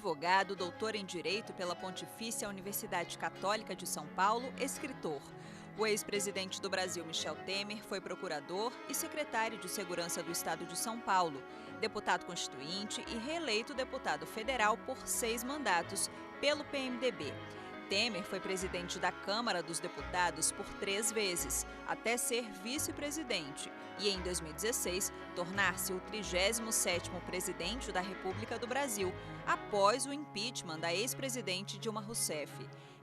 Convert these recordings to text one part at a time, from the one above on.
advogado, doutor em Direito pela Pontifícia Universidade Católica de São Paulo, escritor. O ex-presidente do Brasil, Michel Temer, foi procurador e secretário de Segurança do Estado de São Paulo, deputado constituinte e reeleito deputado federal por 6 mandatos pelo PMDB. Temer foi presidente da Câmara dos Deputados por 3 vezes, até ser vice-presidente, e em 2016 tornar-se o 37º presidente da República do Brasil, após o impeachment da ex-presidente Dilma Rousseff.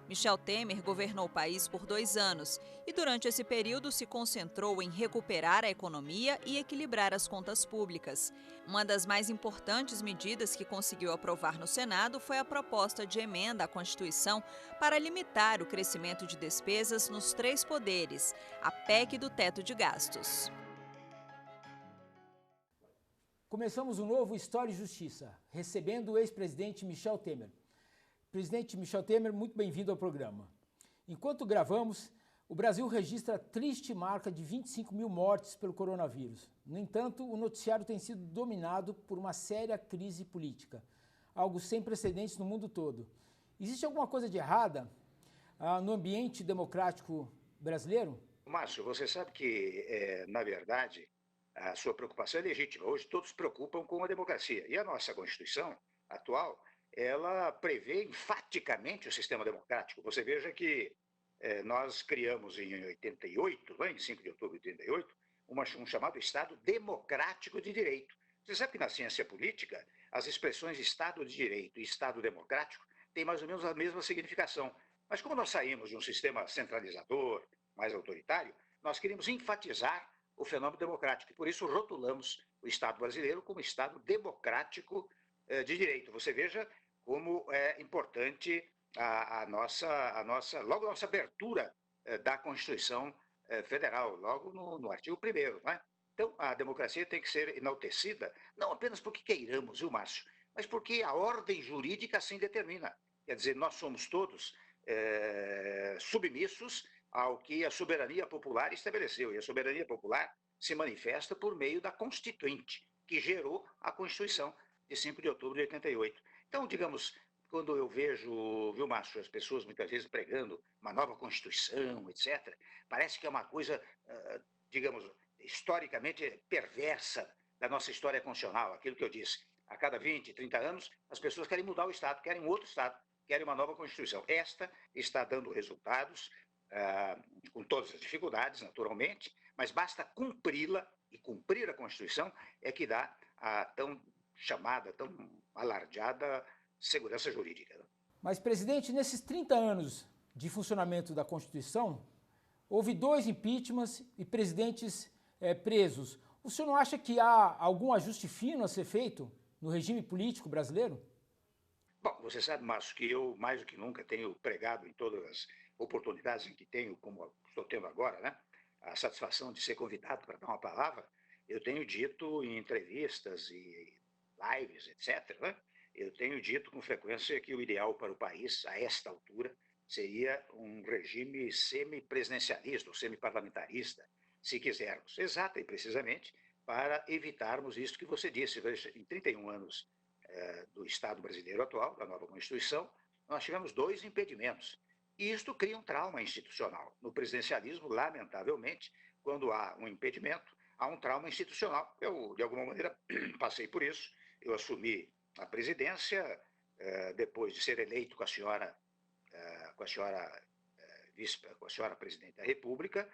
Michel Temer governou o país por 2 anos e, durante esse período, se concentrou em recuperar a economia e equilibrar as contas públicas. Uma das mais importantes medidas que conseguiu aprovar no Senado foi a proposta de emenda à Constituição para limitar o crescimento de despesas nos 3 poderes, a PEC do teto de gastos. Começamos um novo História e Justiça, recebendo o ex-presidente Michel Temer. Presidente Michel Temer, muito bem-vindo ao programa. Enquanto gravamos, o Brasil registra a triste marca de 25 mil mortes pelo coronavírus. No entanto, o noticiário tem sido dominado por uma séria crise política, algo sem precedentes no mundo todo. Existe alguma coisa de errada no ambiente democrático brasileiro? Márcio, você sabe que, na verdade, a sua preocupação é legítima. Hoje todos se preocupam com a democracia. E a nossa Constituição atual, ela prevê enfaticamente o sistema democrático. Você veja que nós criamos em 88, em 5 de outubro de 88, um chamado Estado Democrático de Direito. Você sabe que na ciência política, as expressões Estado de Direito e Estado Democrático têm mais ou menos a mesma significação. Mas como nós saímos de um sistema centralizador, mais autoritário, nós queríamos enfatizar o fenômeno democrático. E por isso rotulamos o Estado brasileiro como Estado democrático de direito. Você veja como é importante logo a nossa abertura da Constituição Federal, logo no artigo 1º, não é? Então, a democracia tem que ser enaltecida, não apenas porque queiramos, viu, Márcio, mas porque a ordem jurídica assim determina. Quer dizer, nós somos todos submissos ao que a soberania popular estabeleceu. E a soberania popular se manifesta por meio da Constituinte, que gerou a Constituição de 5 de outubro de 88. Então, digamos, quando eu vejo, viu, Márcio, as pessoas muitas vezes pregando uma nova Constituição, etc., parece que é uma coisa, digamos, historicamente perversa da nossa história constitucional. Aquilo que eu disse, a cada 20, 30 anos, as pessoas querem mudar o Estado, querem um outro Estado, querem uma nova Constituição. Esta está dando resultados, com todas as dificuldades, naturalmente, mas basta cumpri-la, e cumprir a Constituição é que dá a tão chamada, tão alardeada segurança jurídica. Mas, presidente, nesses 30 anos de funcionamento da Constituição, houve 2 impeachments e presidentes presos. O senhor não acha que há algum ajuste fino a ser feito no regime político brasileiro? Bom, você sabe, Márcio, que eu, mais do que nunca, tenho pregado em todas as oportunidades em que tenho, como estou tendo agora, né, a satisfação de ser convidado para dar uma palavra. Eu tenho dito em entrevistas e lives, etc., né, eu tenho dito com frequência que o ideal para o país, a esta altura, seria um regime semipresidencialista ou semiparlamentarista, se quisermos, exata e precisamente para evitarmos isso que você disse. Veja, em 31 anos do Estado brasileiro atual, da nova Constituição, nós tivemos 2 impedimentos. E isto cria um trauma institucional. No presidencialismo, lamentavelmente, quando há um impedimento, há um trauma institucional. Eu, de alguma maneira, passei por isso. Eu assumi a presidência depois de ser eleito com a senhora presidente da República,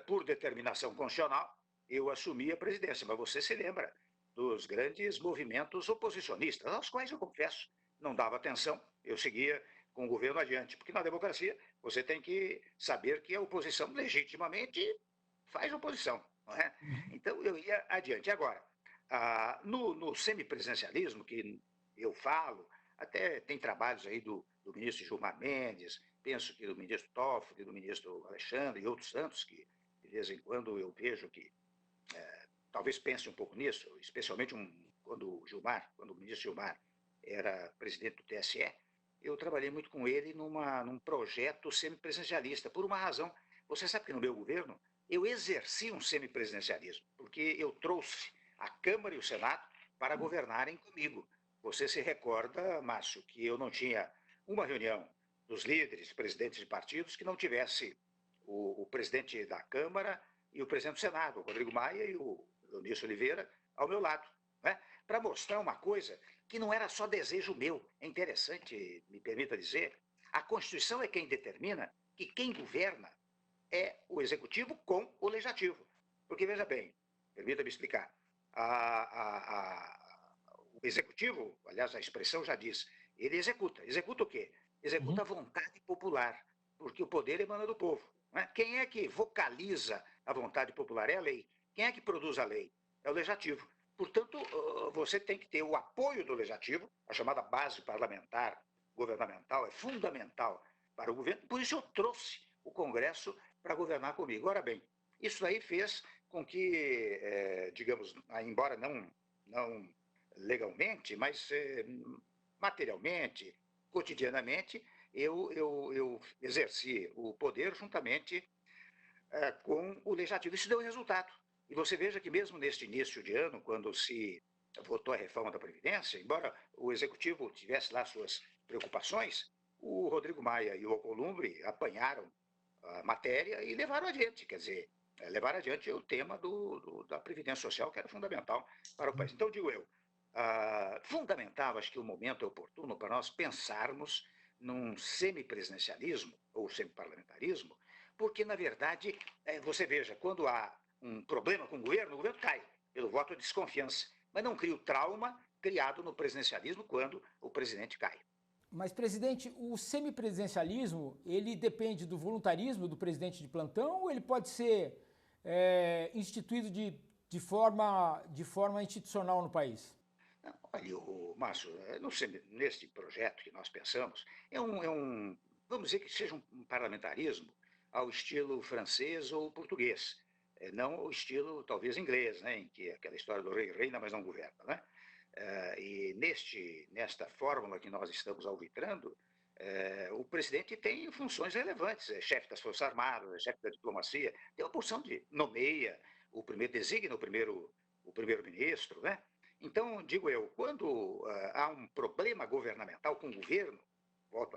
por determinação constitucional, eu assumi a presidência. Mas você se lembra dos grandes movimentos oposicionistas, aos quais eu confesso, não dava atenção, eu seguia com o governo adiante, porque na democracia você tem que saber que a oposição legitimamente faz oposição, não é? Então eu ia adiante. Agora, no semipresidencialismo, que eu falo, até tem trabalhos aí do ministro Gilmar Mendes, penso que do ministro Toffoli, do ministro Alexandre e outros tantos, que de vez em quando eu vejo que talvez pense um pouco nisso, especialmente quando o ministro Gilmar era presidente do TSE, eu trabalhei muito com ele num projeto semipresidencialista, por uma razão. Você sabe que no meu governo eu exerci um semipresidencialismo, porque eu trouxe a Câmara e o Senado para governarem comigo. Você se recorda, Márcio, que eu não tinha uma reunião dos líderes, presidentes de partidos, que não tivesse o presidente da Câmara e o presidente do Senado, o Rodrigo Maia e o Eunício Oliveira, ao meu lado, né? Para mostrar uma coisa que não era só desejo meu. É interessante, me permita dizer, a Constituição é quem determina que quem governa é o Executivo com o Legislativo. Porque, veja bem, permita-me explicar, o Executivo, aliás, a expressão já diz, ele executa. Executa o quê? Executa a vontade popular, porque o poder emana do povo. Né? Quem é que vocaliza a vontade popular? É a lei. Quem é que produz a lei? É o Legislativo. Portanto, você tem que ter o apoio do Legislativo, a chamada base parlamentar governamental é fundamental para o governo, por isso eu trouxe o Congresso para governar comigo. Ora bem, isso aí fez com que, digamos, embora não legalmente, mas materialmente, cotidianamente, eu exerci o poder juntamente com o Legislativo. Isso deu resultado. E você veja que mesmo neste início de ano, quando se votou a reforma da Previdência, embora o Executivo tivesse lá suas preocupações, o Rodrigo Maia e o Alcolumbre apanharam a matéria e levaram adiante, quer dizer, levaram adiante o tema da Previdência Social, que era fundamental para o país. Então, digo eu, fundamental, acho que o momento é oportuno para nós pensarmos num semipresidencialismo ou semiparlamentarismo, porque, na verdade, você veja, quando há um problema com o governo cai pelo voto de desconfiança, mas não cria o trauma criado no presidencialismo quando o presidente cai. Mas, presidente, o semipresidencialismo, ele depende do voluntarismo do presidente de plantão ou ele pode ser instituído de forma institucional no país? Não, olha, Márcio, neste projeto que nós pensamos, vamos dizer que seja um parlamentarismo ao estilo francês ou português, não ao estilo, talvez, inglês, né, em que aquela história do rei reina, mas não governa, né? E nesta fórmula que nós estamos alvitrando, o presidente tem funções relevantes, é chefe das Forças Armadas, é chefe da diplomacia, tem uma porção de nomeia, designa o primeiro-ministro, né? Então, digo eu, quando há um problema governamental com o governo,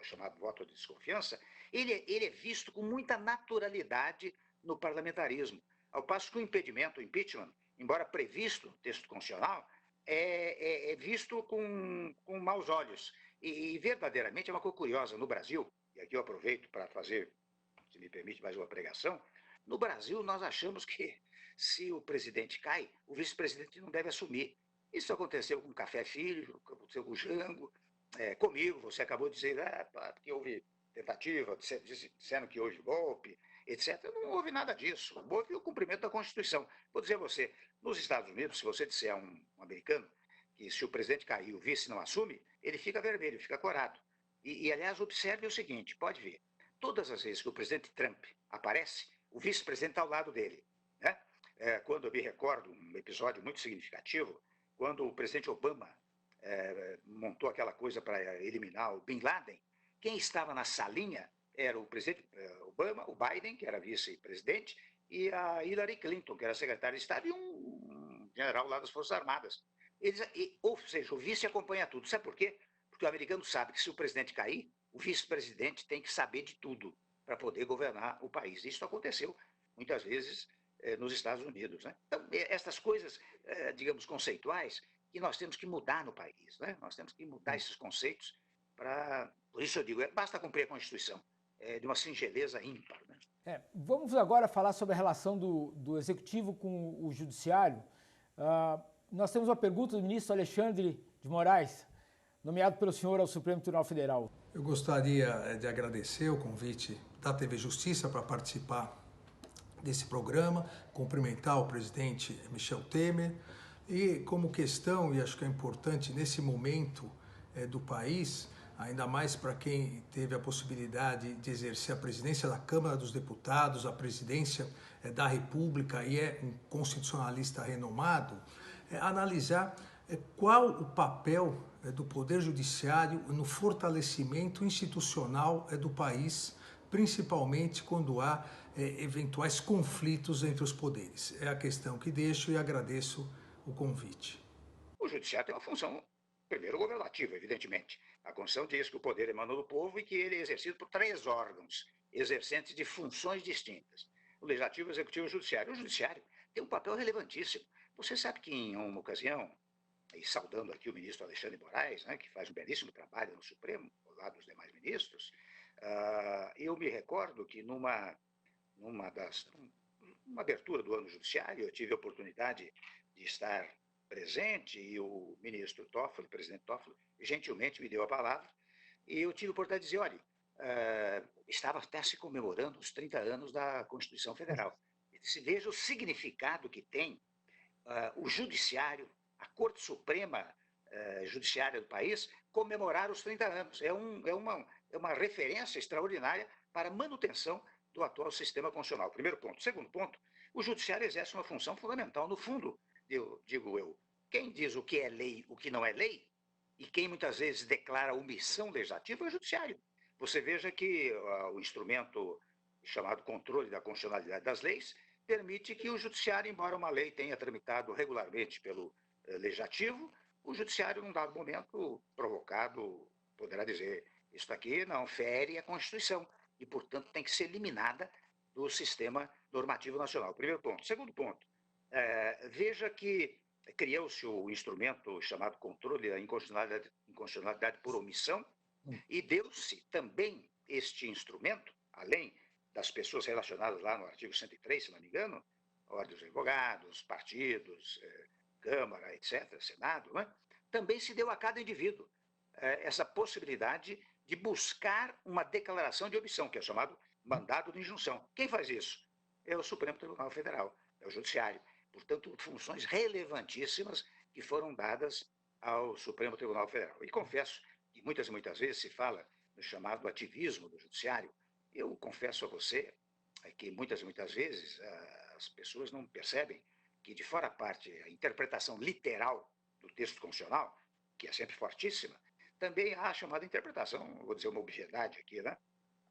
chamado voto de desconfiança, ele é visto com muita naturalidade no parlamentarismo. Ao passo que o impedimento, o impeachment, embora previsto no texto constitucional, é visto com maus olhos. E verdadeiramente é uma coisa curiosa. No Brasil, e aqui eu aproveito para fazer, se me permite, mais uma pregação, no Brasil nós achamos que se o presidente cai, o vice-presidente não deve assumir. Isso aconteceu com o Café Filho, aconteceu com o Jango, comigo, você acabou de dizer que houve tentativa, disseram que houve golpe, etc. Não houve nada disso. Houve o cumprimento da Constituição. Vou dizer a você, nos Estados Unidos, se você disser a um americano que se o presidente cair e o vice não assume, ele fica vermelho, fica corado. Aliás, observe o seguinte, pode ver, todas as vezes que o presidente Trump aparece, o vice-presidente está ao lado dele. Né? Quando eu me recordo, um episódio muito significativo, quando o presidente Obama montou aquela coisa para eliminar o Bin Laden, quem estava na salinha era o presidente Obama, o Biden, que era vice-presidente, e a Hillary Clinton, que era secretária de Estado, e um general lá das Forças Armadas. Ou seja, o vice acompanha tudo. Sabe por quê? Porque o americano sabe que se o presidente cair, o vice-presidente tem que saber de tudo para poder governar o país. Isso aconteceu muitas vezes nos Estados Unidos. Né? Então, essas coisas, digamos, conceituais, que nós temos que mudar no país. Né? Nós temos que mudar esses conceitos para... Por isso eu digo, basta cumprir a Constituição, de uma singeleza ímpar. Né? Vamos agora falar sobre a relação do Executivo com o Judiciário. Nós temos uma pergunta do ministro Alexandre de Moraes, nomeado pelo senhor ao Supremo Tribunal Federal. Eu gostaria de agradecer o convite da TV Justiça para participar desse programa, cumprimentar o presidente Michel Temer e como questão, e acho que é importante nesse momento do país, ainda mais para quem teve a possibilidade de exercer a presidência da Câmara dos Deputados, a presidência da República e é um constitucionalista renomado, analisar qual o papel do Poder Judiciário no fortalecimento institucional do país, principalmente quando há eventuais conflitos entre os poderes. É a questão que deixo e agradeço o convite. O Judiciário tem uma função Primeiro, o governativo, evidentemente. A Constituição diz que o poder emana do povo e que ele é exercido por 3 órgãos, exercentes de funções distintas. O Legislativo, o Executivo e o Judiciário. O Judiciário tem um papel relevantíssimo. Você sabe que, em uma ocasião, e saudando aqui o ministro Alexandre Moraes, né, que faz um belíssimo trabalho no Supremo, ao lado dos demais ministros, eu me recordo que numa abertura do ano judiciário, eu tive a oportunidade de estar presente e o ministro Toffoli, o presidente Toffoli, gentilmente me deu a palavra e eu tive a oportunidade de dizer, olha, estava até se comemorando os 30 anos da Constituição Federal. Se veja o significado que tem o Judiciário, a Corte Suprema Judiciária do país, comemorar os 30 anos. É uma referência extraordinária para a manutenção do atual sistema constitucional. Primeiro ponto. Segundo ponto, o Judiciário exerce uma função fundamental. No fundo, quem diz o que é lei, o que não é lei, e quem muitas vezes declara omissão legislativa é o Judiciário. Você veja que o instrumento chamado controle da constitucionalidade das leis permite que o Judiciário, embora uma lei tenha tramitado regularmente pelo Legislativo, o Judiciário, num dado momento, provocado, poderá dizer, isso aqui não fere a Constituição e, portanto, tem que ser eliminada do sistema normativo nacional. Primeiro ponto. Segundo ponto, veja que criou-se o instrumento chamado controle da inconstitucionalidade por omissão e deu-se também este instrumento, além das pessoas relacionadas lá no artigo 103, se não me engano, ordem dos advogados, partidos, Câmara, etc., Senado, né? Também se deu a cada indivíduo essa possibilidade de buscar uma declaração de omissão, que é chamado mandado de injunção. Quem faz isso? É o Supremo Tribunal Federal, é o Judiciário. Portanto, funções relevantíssimas que foram dadas ao Supremo Tribunal Federal. E confesso que muitas e muitas vezes se fala no chamado ativismo do Judiciário. Eu confesso a você que muitas e muitas vezes as pessoas não percebem que, de fora a parte, a interpretação literal do texto constitucional, que é sempre fortíssima, também há a chamada interpretação, vou dizer uma obviedade aqui, né?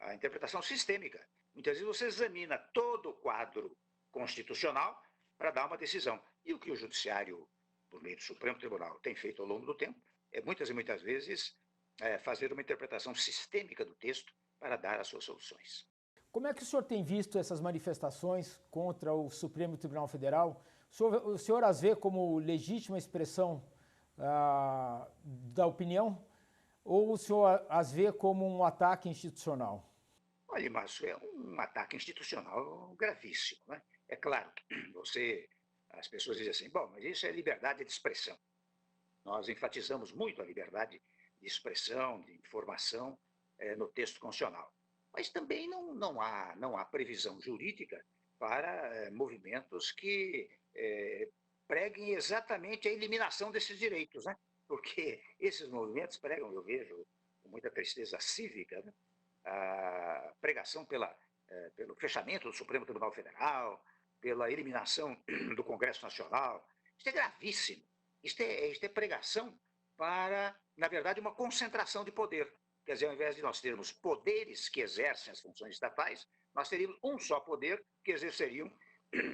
A interpretação sistêmica. Muitas vezes você examina todo o quadro constitucional para dar uma decisão. E o que o Judiciário, por meio do Supremo Tribunal, tem feito ao longo do tempo, é muitas e muitas vezes fazer uma interpretação sistêmica do texto para dar as suas soluções. Como é que o senhor tem visto essas manifestações contra o Supremo Tribunal Federal? O senhor as vê como legítima expressão da opinião ou o senhor as vê como um ataque institucional? Olha, Márcio, é um ataque institucional gravíssimo, né? É claro que as pessoas dizem assim, bom, mas isso é liberdade de expressão. Nós enfatizamos muito a liberdade de expressão, de informação no texto constitucional. Mas também não há previsão jurídica para movimentos que preguem exatamente a eliminação desses direitos, né? Porque esses movimentos pregam, eu vejo com muita tristeza cívica, né? A pregação pelo fechamento do Supremo Tribunal Federal, pela eliminação do Congresso Nacional. Isso é gravíssimo. Isto é pregação para, na verdade, uma concentração de poder. Quer dizer, ao invés de nós termos poderes que exercem as funções estatais, nós teríamos um só poder que exerceriam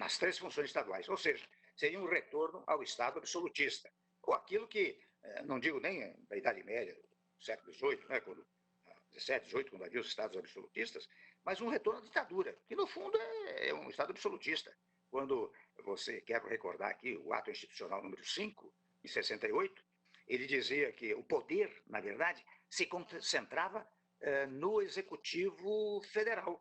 as 3 funções estaduais. Ou seja, seria um retorno ao Estado absolutista. Ou aquilo que, não digo nem da Idade Média, do século XVIII, né, quando 17, 18, quando havia os Estados absolutistas, mas um retorno à ditadura, que no fundo é um Estado absolutista. Quando você, quero recordar aqui, o ato institucional número 5, em 68, ele dizia que o poder, na verdade, se concentrava no Executivo Federal,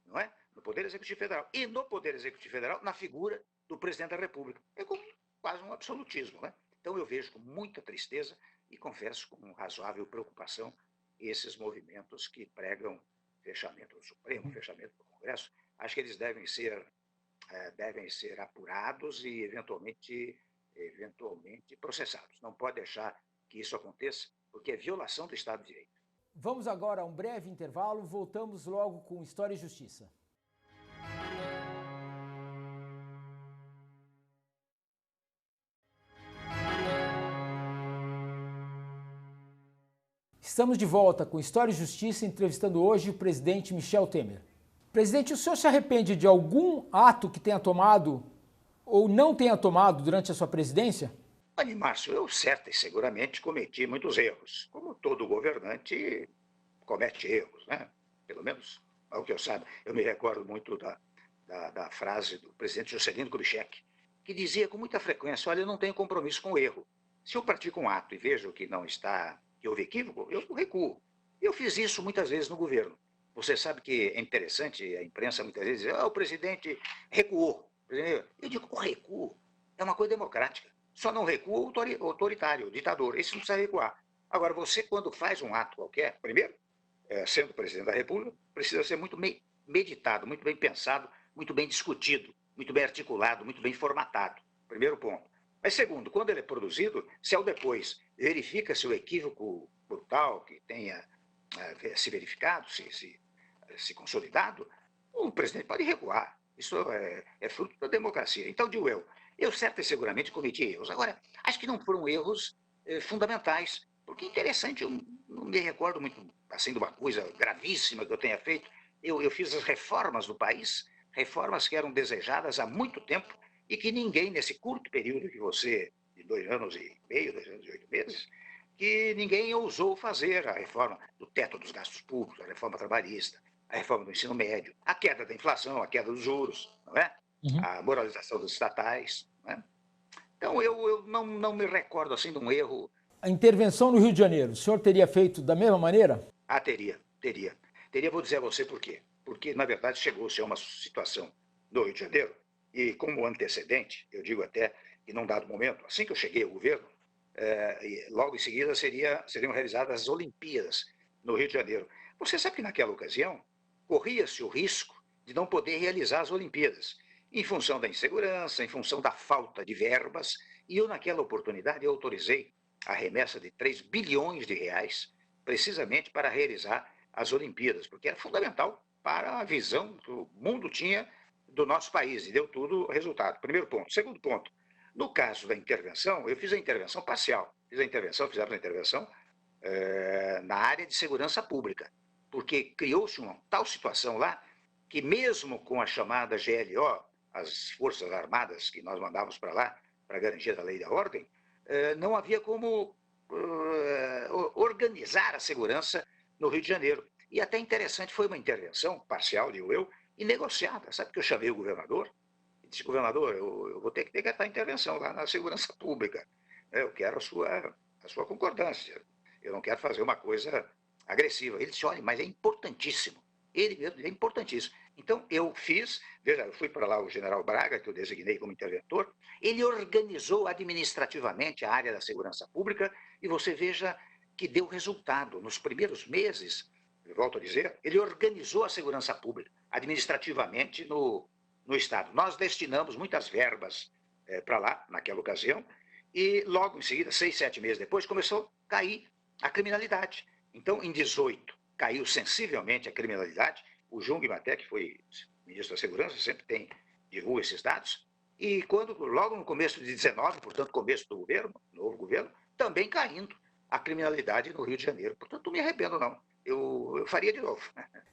não é? No Poder Executivo Federal. E no Poder Executivo Federal, na figura do Presidente da República. É como quase um absolutismo, né? Então eu vejo com muita tristeza e confesso com razoável preocupação esses movimentos que pregam fechamento do Supremo, fechamento do Congresso. Acho que eles devem ser apurados e eventualmente processados. Não pode deixar que isso aconteça, porque é violação do Estado de Direito. Vamos agora a um breve intervalo, voltamos logo com História e Justiça. Estamos de volta com História e Justiça, entrevistando hoje o presidente Michel Temer. Presidente, o senhor se arrepende de algum ato que tenha tomado ou não tenha tomado durante a sua presidência? Olha, Márcio, eu certa e seguramente cometi muitos erros, como todo governante comete erros, né? Pelo menos, ao que eu saiba. Eu me recordo muito da frase do presidente Juscelino Kubitschek, que dizia com muita frequência: olha, eu não tenho compromisso com o erro. Se eu pratico um ato e vejo que não está, que houve equívoco, eu recuo. Eu fiz isso muitas vezes no governo. Você sabe que é interessante, a imprensa muitas vezes diz: o presidente recuou. Eu digo: o recuo é uma coisa democrática. Só não recua o autoritário, o ditador. Esse não precisa recuar. Agora, você, quando faz um ato qualquer, primeiro, sendo presidente da República, precisa ser muito bem meditado, muito bem pensado, muito bem discutido, muito bem articulado, muito bem formatado. Primeiro ponto. Mas segundo, quando ele é produzido, se ao depois verifica-se o equívoco brutal que tenha se verificado, se consolidado, o presidente pode recuar. Isso é fruto da democracia. Então, digo eu certo e seguramente cometi erros. Agora, acho que não foram erros fundamentais, porque interessante, eu não me recordo muito assim de uma coisa gravíssima que eu tenha feito. Eu fiz as reformas do país, reformas que eram desejadas há muito tempo e que ninguém, nesse curto período que você, de 2 anos e meio, 2 anos e 8 meses, que ninguém ousou fazer a reforma do teto dos gastos públicos, a reforma trabalhista, a reforma do ensino médio, a queda da inflação, a queda dos juros, não é? Uhum. A moralização dos estatais. Não é? Então, eu não me recordo assim de um erro. A intervenção no Rio de Janeiro, o senhor teria feito da mesma maneira? Teria. Vou dizer a você por quê. Porque, na verdade, chegou-se a uma situação no Rio de Janeiro, e como antecedente, eu digo até que num dado momento, assim que eu cheguei ao governo, logo em seguida seriam realizadas as Olimpíadas no Rio de Janeiro. Você sabe que naquela ocasião corria-se o risco de não poder realizar as Olimpíadas, em função da insegurança, em função da falta de verbas, e eu naquela oportunidade eu autorizei a remessa de 3 bilhões de reais, precisamente para realizar as Olimpíadas, porque era fundamental para a visão que o mundo tinha do nosso país, e deu tudo resultado. Primeiro ponto. Segundo ponto, no caso da intervenção, eu fiz a intervenção parcial. Fizemos a intervenção na área de segurança pública, porque criou-se uma tal situação lá que mesmo com a chamada GLO, as Forças Armadas que nós mandávamos para lá, para garantir a lei e a ordem, não havia como organizar a segurança no Rio de Janeiro. E até interessante, foi uma intervenção parcial, digo eu, e negociada. Sabe que eu chamei o governador? Disse: governador, eu vou ter que decretar intervenção lá na segurança pública. Eu quero a sua concordância. Eu não quero fazer uma coisa agressiva. Ele disse: olha, mas é importantíssimo. Ele é importantíssimo. Então, eu fiz, veja, eu fui para lá o general Braga, que eu designei como interventor, ele organizou administrativamente a área da segurança pública, e você veja que deu resultado. Nos primeiros meses, eu volto a dizer, ele organizou a segurança pública administrativamente no Estado. Nós destinamos muitas verbas para lá, naquela ocasião, e logo em seguida, 6, 7 meses depois, começou a cair a criminalidade. Então, em 18, caiu sensivelmente a criminalidade. O Jung até, que foi ministro da Segurança, sempre divulga esses dados. E logo no começo de 19, portanto, começo do governo, novo governo, também caindo a criminalidade no Rio de Janeiro. Portanto, não me arrependo, não. Eu faria de novo.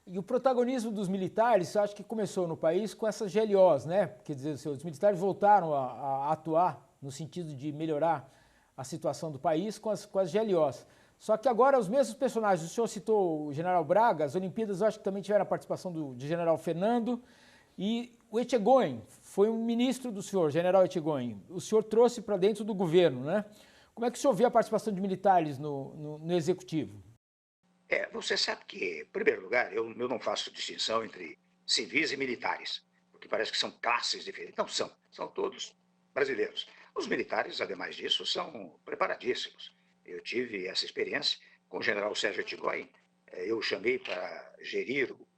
E o protagonismo dos militares, acho que começou no país com essas GLOs, né? Quer dizer, os militares voltaram a atuar no sentido de melhorar a situação do país com as GLOs. Só que agora os mesmos personagens, o senhor citou o general Braga, as Olimpíadas eu acho que também tiveram a participação do general Fernando, e o Etchegóin foi um ministro do senhor, general Etchegóin. O senhor trouxe para dentro do governo, né? Como é que o senhor vê a participação de militares no executivo? Você sabe que, em primeiro lugar, eu não faço distinção entre civis e militares, porque parece que são classes diferentes. Não são, são todos brasileiros. Os militares, ademais disso, são preparadíssimos. Eu tive essa experiência com o general Sérgio Etchegóin. Eu o chamei para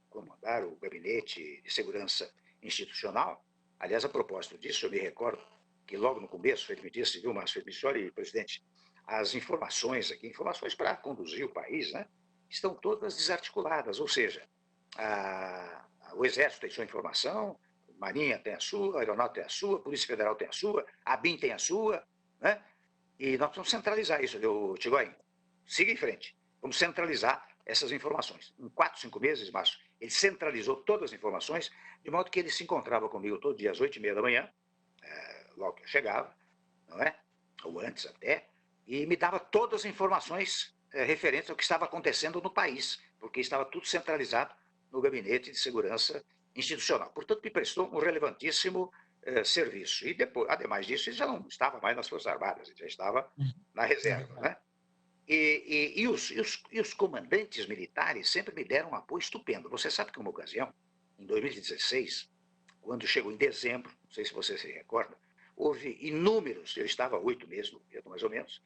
comandar o gabinete de segurança institucional. Aliás, a propósito disso, eu me recordo que logo no começo ele me disse: viu, Márcio, ele me disse: olha, presidente, as informações aqui, informações para conduzir o país, né, estão todas desarticuladas, ou seja, o Exército tem sua informação, a Marinha tem a sua, a Aeronáutica tem a sua, a Polícia Federal tem a sua, a ABIN tem a sua, né? E nós precisamos centralizar isso, Etchegóin. Siga em frente, vamos centralizar essas informações. Em 4, 5 meses, Márcio, ele centralizou todas as informações, de modo que ele se encontrava comigo todo dia às 8h30 da manhã, logo que eu chegava, não é? ou antes até, e me dava todas as informações referentes ao que estava acontecendo no país, porque estava tudo centralizado no Gabinete de Segurança Institucional. Portanto, me prestou um relevantíssimo serviço. E depois, ademais disso, ele já não estava mais nas Forças Armadas, ele já estava na reserva, né? E os comandantes militares sempre me deram um apoio estupendo. Você sabe que uma ocasião, em 2016, quando chegou em dezembro, não sei se você se recorda, houve inúmeros, eu estava 8 meses no governo, mais ou menos,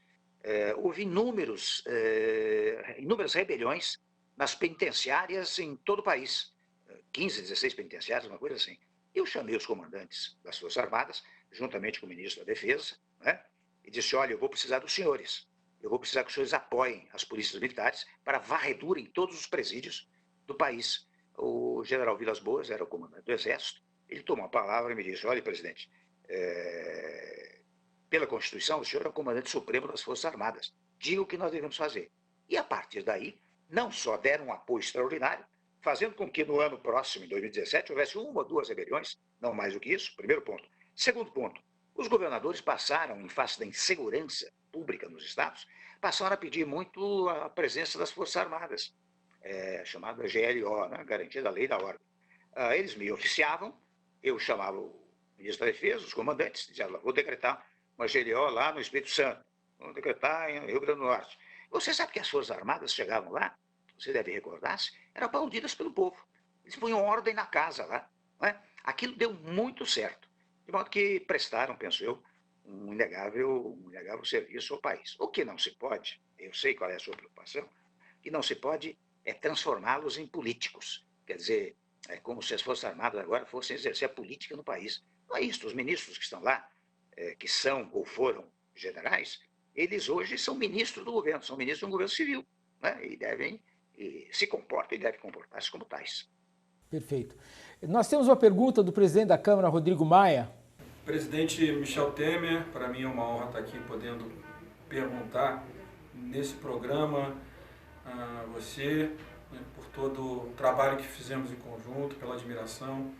houve inúmeras rebeliões nas penitenciárias em todo o país. 15, 16 penitenciárias, uma coisa assim. Eu chamei os comandantes das Forças Armadas, juntamente com o ministro da Defesa, né, e disse, olha, eu vou precisar dos senhores. Eu vou precisar que os senhores apoiem as polícias militares para varredura em todos os presídios do país. O general Vilas Boas era o comandante do Exército. Ele tomou a palavra e me disse, olha, presidente, pela Constituição, o senhor é o comandante supremo das Forças Armadas. Diga o que nós devemos fazer. E, a partir daí, não só deram um apoio extraordinário, fazendo com que no ano próximo, em 2017, houvesse 1 ou 2 rebeliões, não mais do que isso, primeiro ponto. Segundo ponto, os governadores passaram, em face da insegurança pública nos estados, passaram a pedir muito a presença das Forças Armadas, chamada GLO, né, Garantia da Lei e da Ordem. Eles me oficiavam, eu chamava o ministro da Defesa, os comandantes, dizia, vou decretar uma GLO lá no Espírito Santo, vou decretar em Rio Grande do Norte. Você sabe que as Forças Armadas chegavam lá, você deve recordar-se, eram aplaudidas pelo povo. Eles punham ordem na casa lá. Né? Aquilo deu muito certo. De modo que prestaram, penso eu, um inegável serviço ao país. O que não se pode, eu sei qual é a sua preocupação, o que não se pode é transformá-los em políticos. Quer dizer, é como se as Forças Armadas agora fossem exercer a política no país. Não é isso. Os ministros que estão lá, que são ou foram generais, eles hoje são ministros do governo, são ministros de um governo civil, né? E se comportam e devem comportar-se como tais. Perfeito. Nós temos uma pergunta do presidente da Câmara, Rodrigo Maia. Presidente Michel Temer, para mim é uma honra estar aqui podendo perguntar nesse programa a você, né, por todo o trabalho que fizemos em conjunto, pela admiração,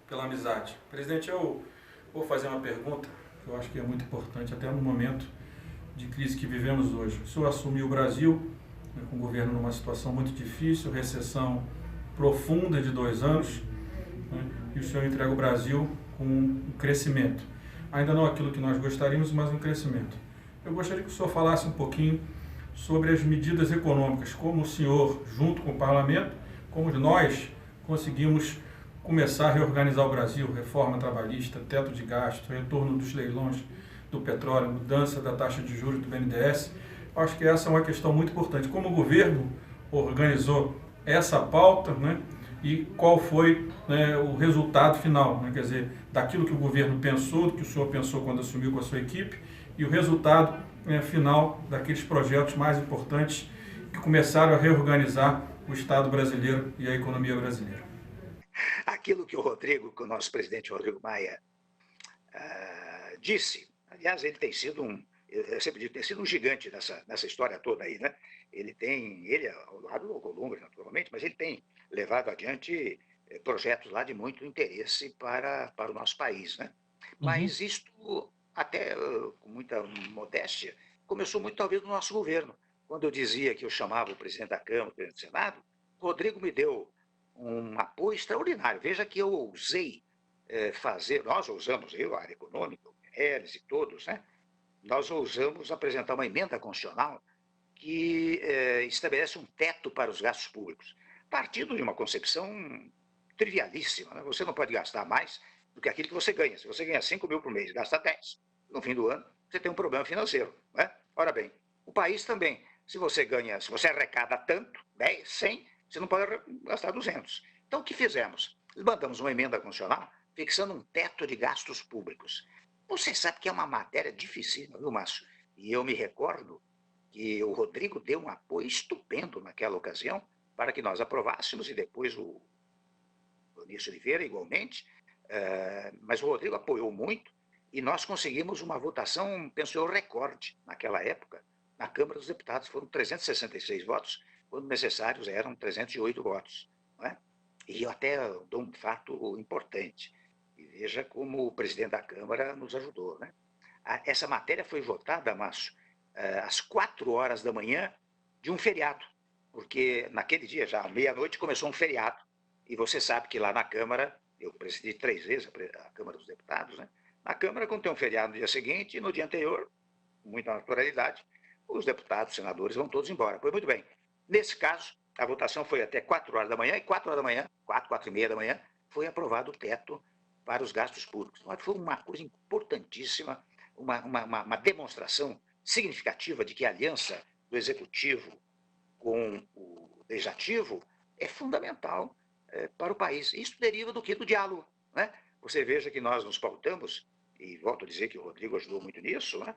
pela amizade. Presidente, eu vou fazer uma pergunta que eu acho que é muito importante, até no momento de crise que vivemos hoje. O senhor assumiu o Brasil, né, com o governo numa situação muito difícil, recessão profunda de 2 anos, né, e o senhor entrega o Brasil com um crescimento. Ainda não aquilo que nós gostaríamos, mas um crescimento. Eu gostaria que o senhor falasse um pouquinho sobre as medidas econômicas, como o senhor, junto com o parlamento, como nós conseguimos começar a reorganizar o Brasil, reforma trabalhista, teto de gasto, retorno dos leilões do petróleo, mudança da taxa de juros do BNDES. Acho que essa é uma questão muito importante. Como o governo organizou essa pauta, né, e qual foi, né, o resultado final, né, quer dizer, daquilo que o governo pensou, do que o senhor pensou quando assumiu com a sua equipe, e o resultado final daqueles projetos mais importantes que começaram a reorganizar o Estado brasileiro e a economia brasileira. Aquilo que o nosso presidente Rodrigo Maia disse, aliás, ele tem sido eu sempre digo, tem sido um gigante nessa história toda aí, né? Ele ao lado do Alcolumbre, naturalmente, mas ele tem levado adiante projetos lá de muito interesse para o nosso país, né? Mas isto, até com muita modéstia, começou muito talvez no nosso governo. Quando eu dizia que eu chamava o presidente da Câmara, o presidente do Senado, o Rodrigo me deu um apoio extraordinário. Veja que eu ousei nós ousamos, a área econômica, o Meirelles e todos, né? Nós ousamos apresentar uma emenda constitucional que estabelece um teto para os gastos públicos, partindo de uma concepção trivialíssima. Né? Você não pode gastar mais do que aquilo que você ganha. Se você ganha 5 mil por mês e gasta 10, no fim do ano, você tem um problema financeiro. Né? Ora bem, o país também, se você arrecada tanto, 10, 100, você não pode gastar 200. Então, o que fizemos? Mandamos uma emenda constitucional fixando um teto de gastos públicos. Você sabe que é uma matéria difícil, viu, Márcio? E eu me recordo que o Rodrigo deu um apoio estupendo naquela ocasião para que nós aprovássemos, e depois o Onísio Oliveira igualmente, mas o Rodrigo apoiou muito e nós conseguimos uma votação, penso eu, recorde naquela época. Na Câmara dos Deputados foram 366 votos, quando necessários eram 308 votos. Não é? E eu até dou um fato importante. E veja como o presidente da Câmara nos ajudou. Né? Essa matéria foi votada, Márcio, às 4 horas da manhã de um feriado, porque naquele dia, já à meia-noite, começou um feriado. E você sabe que lá na Câmara, eu presidi 3 vezes a Câmara dos Deputados, né? Na Câmara, quando tem um feriado no dia seguinte, e no dia anterior, com muita naturalidade, os deputados, os senadores vão todos embora. Pois muito bem. Nesse caso, a votação foi até 4 horas da manhã, e 4 horas da manhã, 4 e meia da manhã, foi aprovado o teto para os gastos públicos. Mas foi uma coisa importantíssima, uma demonstração significativa de que a aliança do Executivo com o Legislativo é fundamental para o país. Isso deriva do que? Do diálogo. Né? Você veja que nós nos pautamos, e volto a dizer que o Rodrigo ajudou muito nisso, né?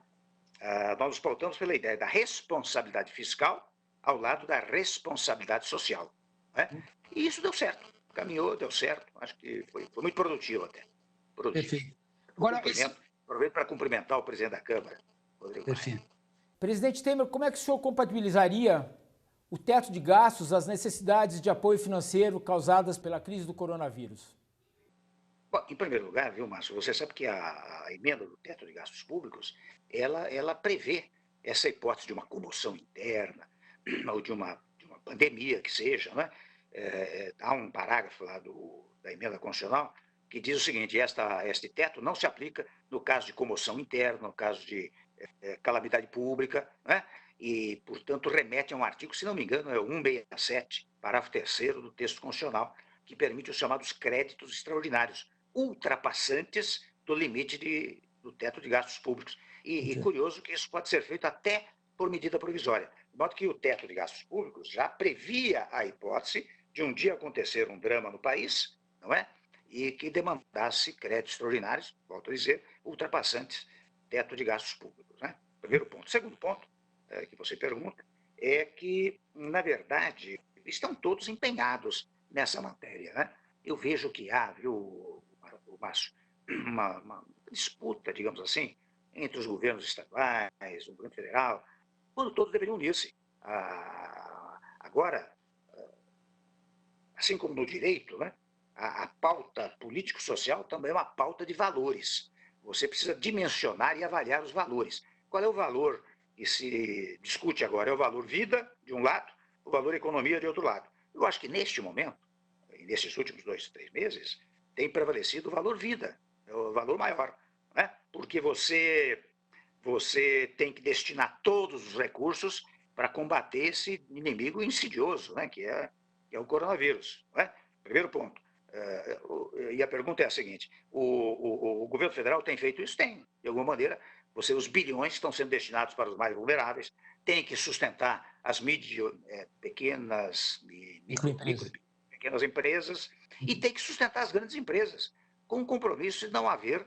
Nós nos pautamos pela ideia da responsabilidade fiscal ao lado da responsabilidade social. Né? E isso deu certo. Caminhou, deu certo. Acho que foi muito produtivo até. Produtivo. Perfeito. Agora, aproveito para cumprimentar o presidente da Câmara, Rodrigo Maia. Presidente Temer, como é que o senhor compatibilizaria o teto de gastos às necessidades de apoio financeiro causadas pela crise do coronavírus? Bom, em primeiro lugar, viu, Márcio, você sabe que a emenda do teto de gastos públicos, ela prevê essa hipótese de uma comoção interna, ou de uma pandemia que seja, né? Há um parágrafo lá da emenda constitucional que diz o seguinte: este teto não se aplica no caso de comoção interna, no caso de calamidade pública, né? E, portanto, remete a um artigo, se não me engano, é o 167, parágrafo 3º do texto constitucional, que permite os chamados créditos extraordinários, ultrapassantes do limite do teto de gastos públicos. E curioso que isso pode ser feito até por medida provisória. De modo que o teto de gastos públicos já previa a hipótese de um dia acontecer um drama no país, não é? E que demandasse créditos extraordinários, volto a dizer, ultrapassantes teto de gastos públicos. Né? Primeiro ponto. Segundo ponto, que você pergunta, é que, na verdade, estão todos empenhados nessa matéria. Né? Eu vejo que há, viu, Márcio, uma disputa, digamos assim, entre os governos estaduais, o governo federal, quando todos deveriam unir-se. Agora, assim como no direito, né, a pauta político-social também é uma pauta de valores. Você precisa dimensionar e avaliar os valores. Qual é o valor que se discute agora? É o valor vida, de um lado, o valor economia, de outro lado. Eu acho que neste momento, e nesses últimos 2, 3 meses, tem prevalecido o valor vida, é o valor maior. Né? Porque você tem que destinar todos os recursos para combater esse inimigo insidioso, né? que é o coronavírus. Né? Primeiro ponto. E a pergunta é a seguinte: o governo federal tem feito isso? Tem. De alguma maneira, os bilhões estão sendo destinados para os mais vulneráveis, tem que sustentar as pequenas empresas e tem que sustentar as grandes empresas, com o compromisso de não haver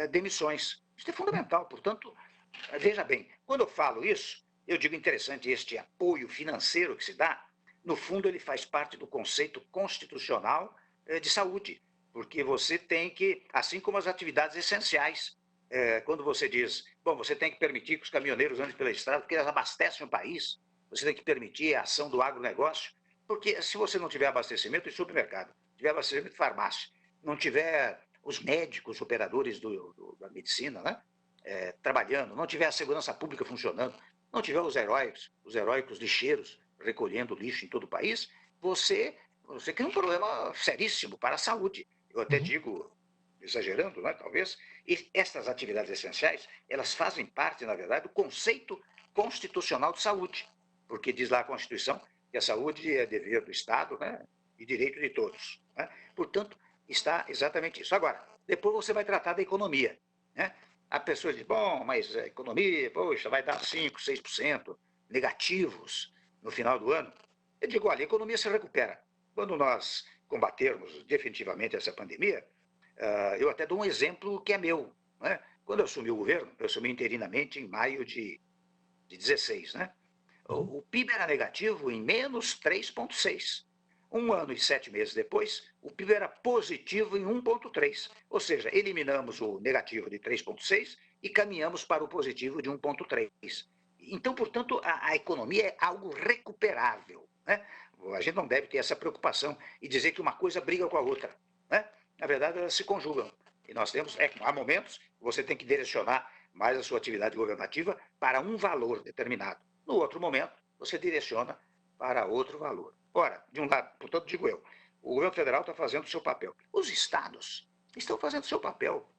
demissões. Isso é fundamental. Portanto, veja bem, quando eu falo isso, eu digo interessante, este apoio financeiro que se dá, no fundo, ele faz parte do conceito constitucional de saúde, porque você tem que, assim como as atividades essenciais, quando você diz, bom, você tem que permitir que os caminhoneiros andem pela estrada, porque eles abastecem o país, você tem que permitir a ação do agronegócio, porque se você não tiver abastecimento de supermercado, tiver abastecimento de farmácia, não tiver os médicos, operadores da medicina, né, trabalhando, não tiver a segurança pública funcionando, não tiver os heróicos lixeiros recolhendo lixo em todo o país, você cria um problema seríssimo para a saúde. Eu até digo, exagerando, né, talvez, e estas atividades essenciais, elas fazem parte, na verdade, do conceito constitucional de saúde, porque diz lá a Constituição que a saúde é dever do Estado, né, e direito de todos. Né? Portanto, está exatamente isso. Agora, depois você vai tratar da economia. Né? A pessoa diz, bom, mas a economia, poxa, vai dar 5%, 6% negativos no final do ano. Eu digo, olha, a economia se recupera. Quando nós combatermos definitivamente essa pandemia, eu até dou um exemplo que é meu. Né? Quando eu assumi o governo, eu assumi interinamente em maio de 16, né? O PIB era negativo em menos 3,6. 1 ano e 7 meses depois, o PIB era positivo em 1,3. Ou seja, eliminamos o negativo de 3,6 e caminhamos para o positivo de 1,3. Então, portanto, a economia é algo recuperável. Né? A gente não deve ter essa preocupação e dizer que uma coisa briga com a outra. Né? Na verdade, elas se conjugam. E nós temos, há momentos, você tem que direcionar mais a sua atividade governativa para um valor determinado. No outro momento, você direciona para outro valor. Ora, de um lado, portanto, digo eu, o governo federal está fazendo o seu papel. Os estados estão fazendo o seu papel.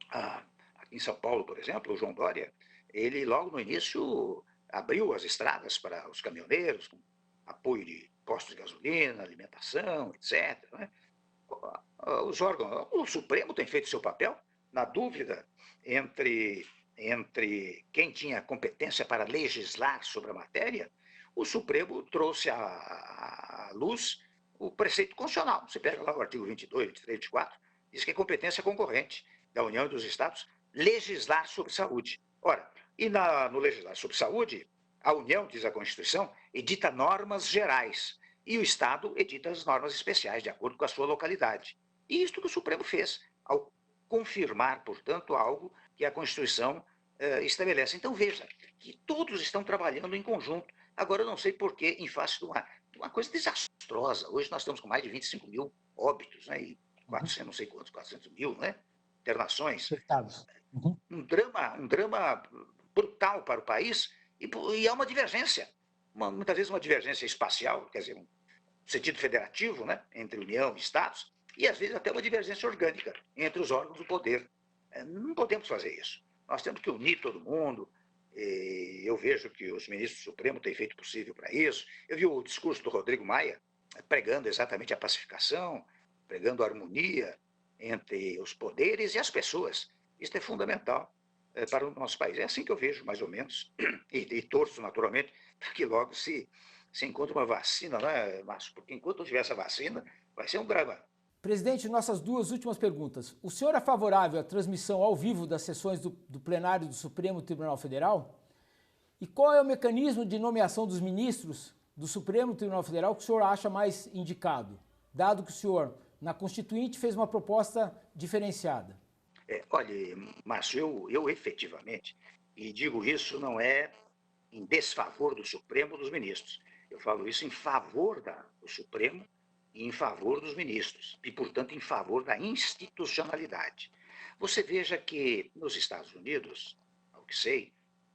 Aqui em São Paulo, por exemplo, o João Dória, ele logo no início abriu as estradas para os caminhoneiros, com apoio de postos de gasolina, alimentação, etc. Né? Os órgãos, o Supremo tem feito o seu papel. Na dúvida entre quem tinha competência para legislar sobre a matéria, o Supremo trouxe à luz o preceito constitucional. Você pega lá o artigo 22, 23, 24, diz que é competência concorrente da União e dos Estados legislar sobre saúde. Ora, e no legislar sobre saúde, a União, diz a Constituição, edita normas gerais e o Estado edita as normas especiais, de acordo com a sua localidade. E isto que o Supremo fez, ao confirmar, portanto, algo que a Constituição estabelece. Então, veja, que todos estão trabalhando em conjunto. Agora, eu não sei por que, em face de uma coisa desastrosa. Hoje nós estamos com mais de 25 mil óbitos, né, e 400, não sei quantos, 400 mil, né, internações. Uhum. Um drama brutal para o país, e há uma divergência, muitas vezes uma divergência espacial, quer dizer, um sentido federativo, né, entre União e Estados, e às vezes até uma divergência orgânica entre os órgãos do poder. Não podemos fazer isso. Nós temos que unir todo mundo. Eu vejo que os ministros do Supremo têm feito o possível para isso. Eu vi o discurso do Rodrigo Maia pregando exatamente a pacificação, pregando a harmonia entre os poderes e as pessoas. Isso é fundamental para o nosso país. É assim que eu vejo, mais ou menos, e torço, naturalmente, para que logo se encontre uma vacina, né, Márcio? Porque enquanto não tiver essa vacina, vai ser um drama. Presidente, nossas duas últimas perguntas. O senhor é favorável à transmissão ao vivo das sessões do plenário do Supremo Tribunal Federal? E qual é o mecanismo de nomeação dos ministros do Supremo Tribunal Federal que o senhor acha mais indicado, dado que o senhor, na Constituinte, fez uma proposta diferenciada? Olha, Márcio, eu efetivamente, e digo isso não é em desfavor do Supremo ou dos ministros, eu falo isso em favor do Supremo e em favor dos ministros, e, portanto, em favor da institucionalidade. Você veja que nos Estados Unidos, ao que sei,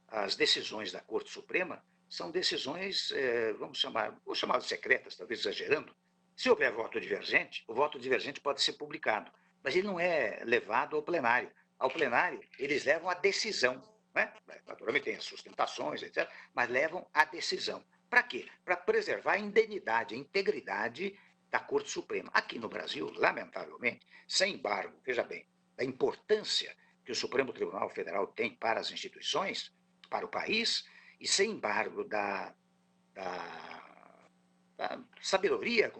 as decisões da Corte Suprema são decisões, vou chamar de secretas, talvez exagerando. Se houver voto divergente, o voto divergente pode ser publicado, mas ele não é levado ao plenário. Ao plenário, eles levam a decisão, né? Naturalmente tem as sustentações, etc., mas levam a decisão. Para quê? Para preservar a indemnidade, a integridade da Corte Suprema. Aqui no Brasil, lamentavelmente, sem embargo, veja bem, da importância que o Supremo Tribunal Federal tem para as instituições, para o país, e sem embargo da sabedoria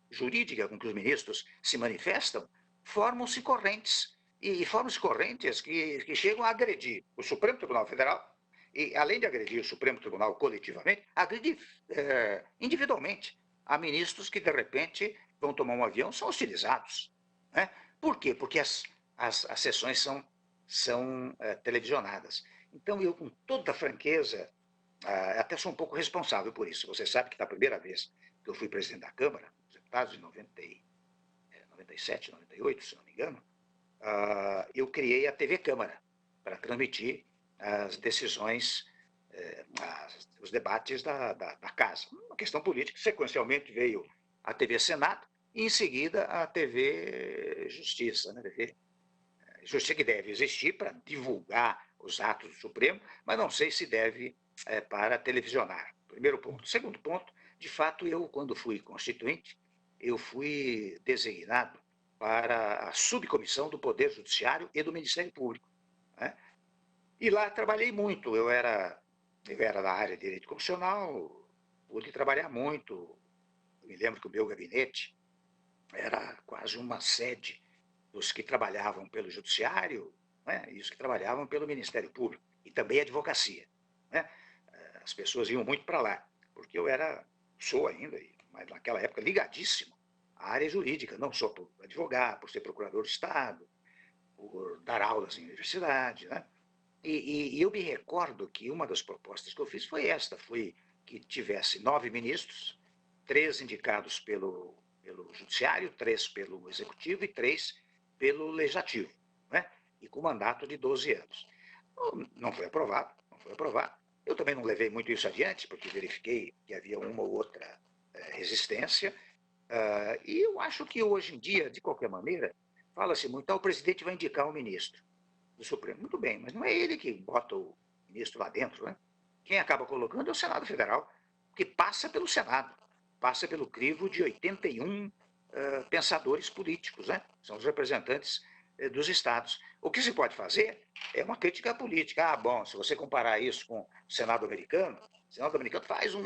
jurídica com que os ministros se manifestam, formam-se correntes. E formam-se correntes que chegam a agredir o Supremo Tribunal Federal, e além de agredir o Supremo Tribunal coletivamente, agredir individualmente a ministros que, de repente, vão tomar um avião, são hostilizados. Né? Por quê? Porque as sessões são televisionadas. Então, eu, com toda franqueza, até sou um pouco responsável por isso. Você sabe que da primeira vez que eu fui presidente da Câmara, nos deputados, em 97, 98, se não me engano, eu criei a TV Câmara para transmitir as decisões, os debates da Casa. Uma questão política. Sequencialmente veio a TV Senado e, em seguida, a TV Justiça. Né? TV Justiça que deve existir para divulgar os atos do Supremo, mas não sei se deve para televisionar. Primeiro ponto. Segundo ponto, de fato, eu, quando fui constituinte, eu fui designado para a subcomissão do Poder Judiciário e do Ministério Público. Né? E lá trabalhei muito. Eu era da área de direito constitucional, pude trabalhar muito. Eu me lembro que o meu gabinete era quase uma sede dos que trabalhavam pelo Judiciário, né, e os que trabalhavam pelo Ministério Público, e também a advocacia. Né? As pessoas iam muito para lá, porque eu sou ainda, mas naquela época, ligadíssimo à área jurídica, não só por advogar, por ser procurador de Estado, por dar aulas em universidade. Né? E eu me recordo que uma das propostas que eu fiz foi esta, foi que tivesse 9 ministros, 3 indicados pelo Judiciário, 3 pelo Executivo e 3 pelo Legislativo, né? E com mandato de 12 anos. Não foi aprovado, não foi aprovado. Eu também não levei muito isso adiante, porque verifiquei que havia uma ou outra resistência. E eu acho que hoje em dia, de qualquer maneira, fala-se muito, o presidente vai indicar o ministro do Supremo. Muito bem, mas não é ele que bota o ministro lá dentro, né? Quem acaba colocando é o Senado Federal, que passa pelo Senado, passa pelo crivo de 81 pensadores políticos, né? São os representantes dos estados. O que se pode fazer é uma crítica política. Bom, se você comparar isso com o Senado americano faz um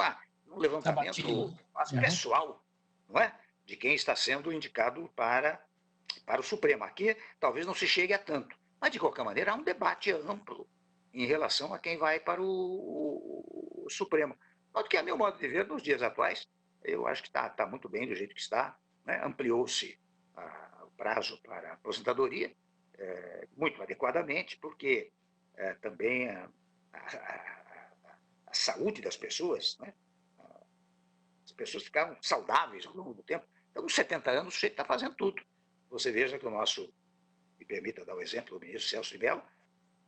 levantamento pessoal, não é? De quem está sendo indicado para o Supremo. Aqui talvez não se chegue a tanto, mas de qualquer maneira há um debate amplo em relação a quem vai para o Supremo. Mas que, a meu modo de ver, nos dias atuais, eu acho que está muito bem do jeito que está, né? Ampliou-se o prazo para a aposentadoria, muito adequadamente, porque também a saúde das pessoas, né? As pessoas ficaram saudáveis ao longo do tempo. Então, com 70 anos, o sujeito está fazendo tudo. Você veja que o nosso, me permita dar o exemplo, o ministro Celso de Mello,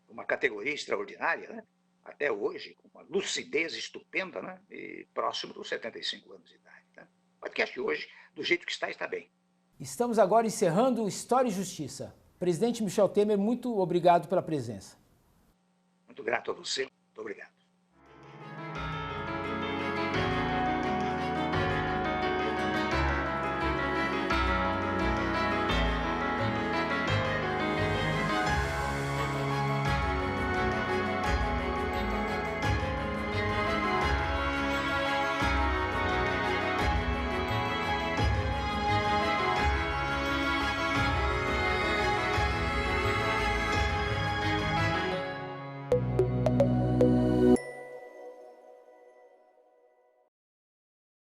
uma categoria extraordinária, né? Até hoje, com uma lucidez estupenda, né? E próximo dos 75 anos de idade. Né? O podcast hoje, do jeito que está bem. Estamos agora encerrando o História e Justiça. Presidente Michel Temer, muito obrigado pela presença. Muito grato a você. Muito obrigado.